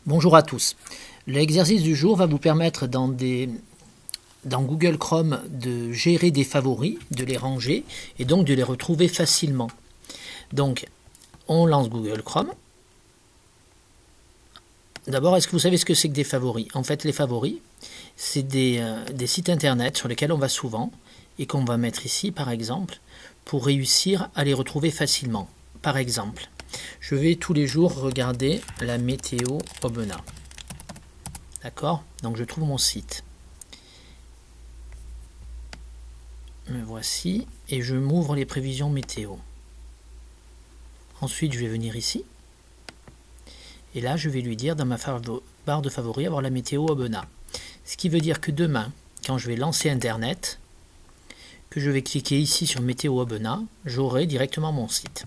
Bonjour à tous. L'exercice du jour va vous permettre dans Google Chrome de gérer des favoris, de les ranger et donc de les retrouver facilement. Donc, on lance Google Chrome. D'abord, est-ce que vous savez ce que c'est que des favoris? En fait, les favoris, c'est des sites internet sur lesquels on va souvent et qu'on va mettre ici, par exemple, pour réussir à les retrouver facilement. Par exemple, je vais tous les jours regarder la météo Aubenas. D'accord? Donc je trouve mon site. Me voici et je m'ouvre les prévisions météo. Ensuite, je vais venir ici. Et là, je vais lui dire dans ma barre de favoris avoir la météo Aubenas. Ce qui veut dire que demain, quand je vais lancer Internet, que je vais cliquer ici sur météo Aubenas, j'aurai directement mon site.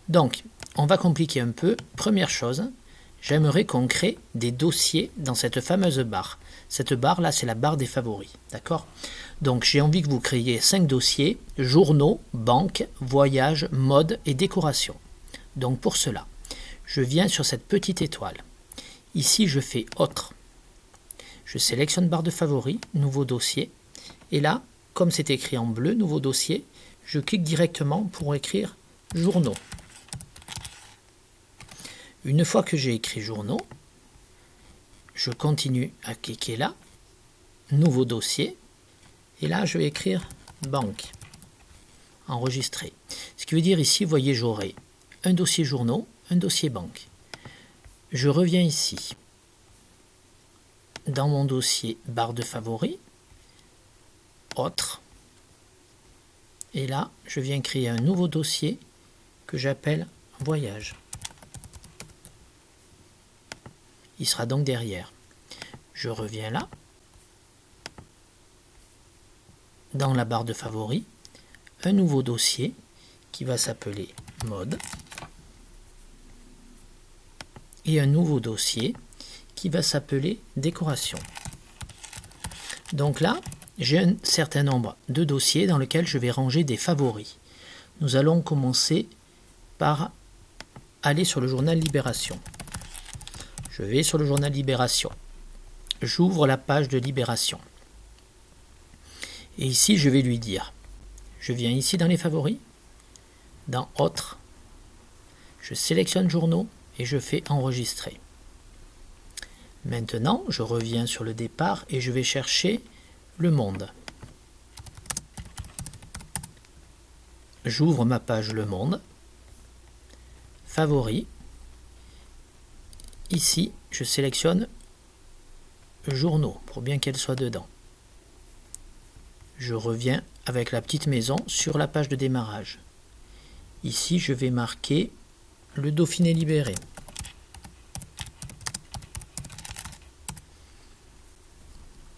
Donc, on va compliquer un peu. Première chose, j'aimerais qu'on crée des dossiers dans cette fameuse barre. Cette barre là, c'est la barre des favoris. D'accord? Donc j'ai envie que vous créiez 5 dossiers: journaux, banque, voyage, mode et décoration. Donc pour cela, je viens sur cette petite étoile. Ici, je fais autre. Je sélectionne barre de favoris, nouveau dossier. Et là, comme c'est écrit en bleu, nouveau dossier, je clique directement pour écrire journaux. Une fois que j'ai écrit journaux, je continue à cliquer là, nouveau dossier, et là je vais écrire banque, enregistrer. Ce qui veut dire ici, vous voyez, j'aurai un dossier journaux, un dossier banque. Je reviens ici, dans mon dossier barre de favoris, autre, et là je viens créer un nouveau dossier que j'appelle voyage. Il sera donc derrière. Je reviens là, dans la barre de favoris, un nouveau dossier qui va s'appeler mode et un nouveau dossier qui va s'appeler décoration. Donc là, j'ai un certain nombre de dossiers dans lesquels je vais ranger des favoris. Nous allons commencer par aller sur le journal Libération. Je vais sur le journal Libération. J'ouvre la page de Libération. Et ici, je vais lui dire, je viens ici dans les favoris, dans Autres, je sélectionne Journaux et je fais Enregistrer. Maintenant, je reviens sur le départ et je vais chercher Le Monde. J'ouvre ma page Le Monde, Favoris. Ici, je sélectionne Journaux pour bien qu'elle soit dedans. Je reviens avec la petite maison sur la page de démarrage. Ici, je vais marquer le Dauphiné libéré.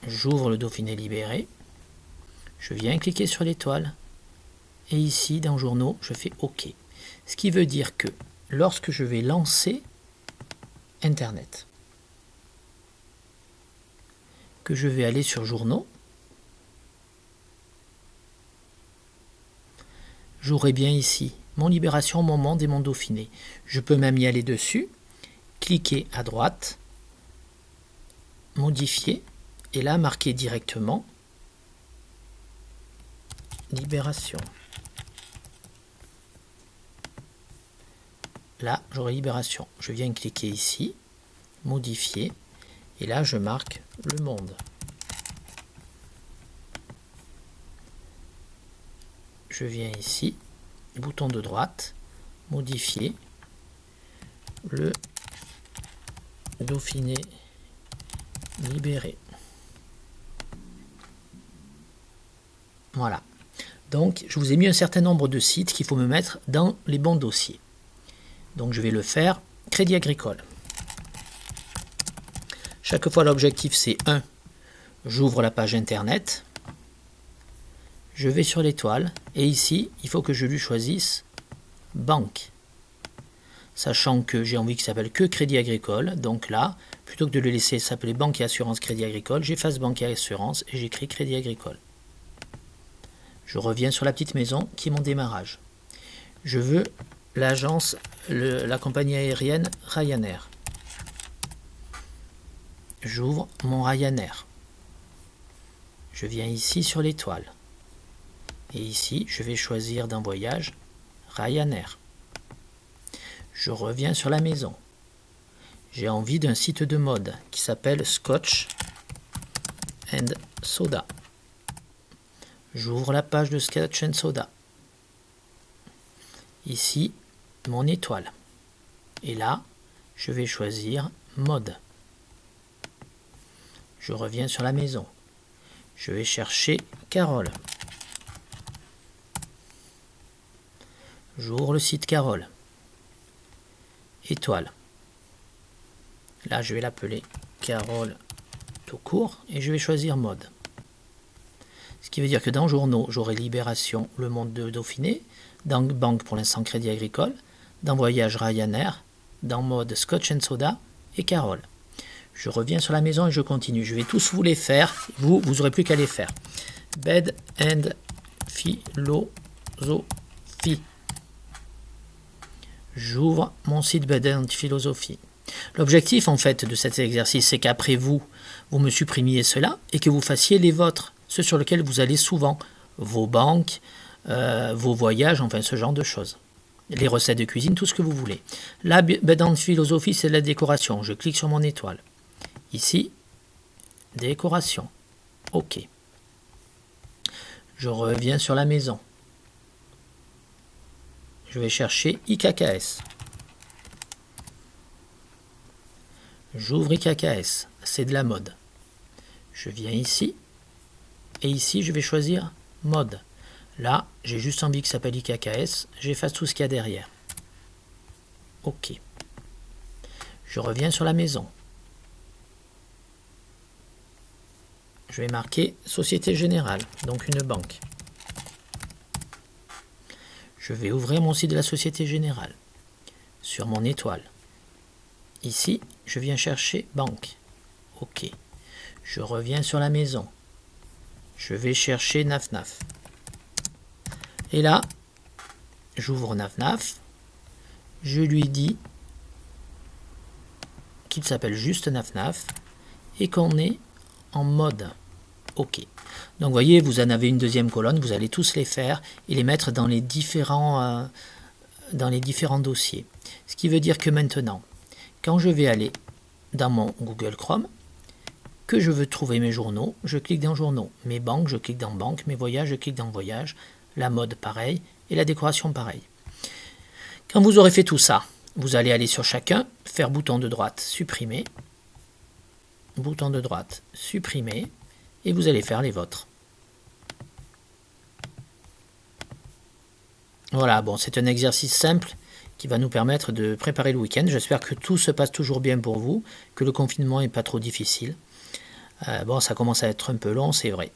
J'ouvre le Dauphiné libéré. Je viens cliquer sur l'étoile. Et ici, dans Journaux, je fais OK. Ce qui veut dire que lorsque je vais lancer Internet, que je vais aller sur Journaux, j'aurai bien ici mon Libération, mon Monde et mon Dauphiné. Je peux même y aller dessus, cliquer à droite, modifier, et là marquer directement Libération. Là, j'aurai Libération. Je viens cliquer ici, modifier, et là je marque Le Monde. Je viens ici, bouton de droite, modifier, le Dauphiné libéré. Voilà. Donc, je vous ai mis un certain nombre de sites qu'il faut me mettre dans les bons dossiers. Donc, je vais le faire. Crédit Agricole. Chaque fois, l'objectif, c'est 1. J'ouvre la page Internet. Je vais sur l'étoile. Et ici, il faut que je lui choisisse Banque. Sachant que j'ai envie qu'il s'appelle que Crédit Agricole. Donc là, plutôt que de le laisser s'appeler Banque et Assurance Crédit Agricole, j'efface Banque et Assurance et j'écris Crédit Agricole. Je reviens sur la petite maison qui est mon démarrage. Je veux l'agence, la compagnie aérienne Ryanair. j'ouvre mon Ryanair. Je viens ici sur l'étoile. Et ici, je vais choisir d'un voyage Ryanair. Je reviens sur la maison. J'ai envie d'un site de mode qui s'appelle Scotch and Soda. J'ouvre la page de Scotch and Soda. Ici, mon étoile. Et là, je vais choisir mode. Je reviens sur la maison. Je vais chercher Carole. J'ouvre le site Carole. Étoile. Là, je vais l'appeler Carole tout court et je vais choisir mode. Ce qui veut dire que dans journaux, j'aurai Libération, Le Monde de Dauphiné, dans banque pour l'instant Crédit Agricole, dans voyage Ryanair, dans mode Scotch and Soda et Carole. Je reviens sur la maison et je continue. Je vais tous vous les faire. Vous n'aurez plus qu'à les faire. Bed and Philosophie. J'ouvre mon site Bed and Philosophie. L'objectif en fait de cet exercice, c'est qu'après vous me supprimiez cela et que vous fassiez les vôtres, ceux sur lesquels vous allez souvent, vos banques, vos voyages, enfin ce genre de choses. Les recettes de cuisine, tout ce que vous voulez. Là, Bed and Philosophie, c'est la décoration. Je clique sur mon étoile. Ici, décoration. OK. Je reviens sur la maison. Je vais chercher IKKS. J'ouvre IKKS. C'est de la mode. Je viens ici. Et ici, je vais choisir mode. Là, j'ai juste envie que ça s'appelle IKKS. J'efface tout ce qu'il y a derrière. OK. Je reviens sur la maison. Je vais marquer Société Générale, donc une banque. Je vais ouvrir mon site de la Société Générale. Sur mon étoile. Ici, je viens chercher banque. OK. Je reviens sur la maison. Je vais chercher NAFNAF. Et là, j'ouvre NAFNAF. Je lui dis qu'il s'appelle juste NAFNAF et qu'on est en mode OK. Donc vous voyez, vous en avez une deuxième colonne, vous allez tous les faire et les mettre dans les différents dossiers. Ce qui veut dire que maintenant, quand je vais aller dans mon Google Chrome, que je veux trouver mes journaux, je clique dans journaux. Mes banques, je clique dans banque. Mes voyages, je clique dans voyage. La mode, pareil. Et la décoration, pareil. Quand vous aurez fait tout ça, vous allez aller sur chacun, faire bouton de droite, supprimer. Bouton de droite, supprimer. Et vous allez faire les vôtres. Voilà, bon, c'est un exercice simple qui va nous permettre de préparer le week-end. J'espère que tout se passe toujours bien pour vous, que le confinement n'est pas trop difficile. Bon, ça commence à être un peu long, c'est vrai.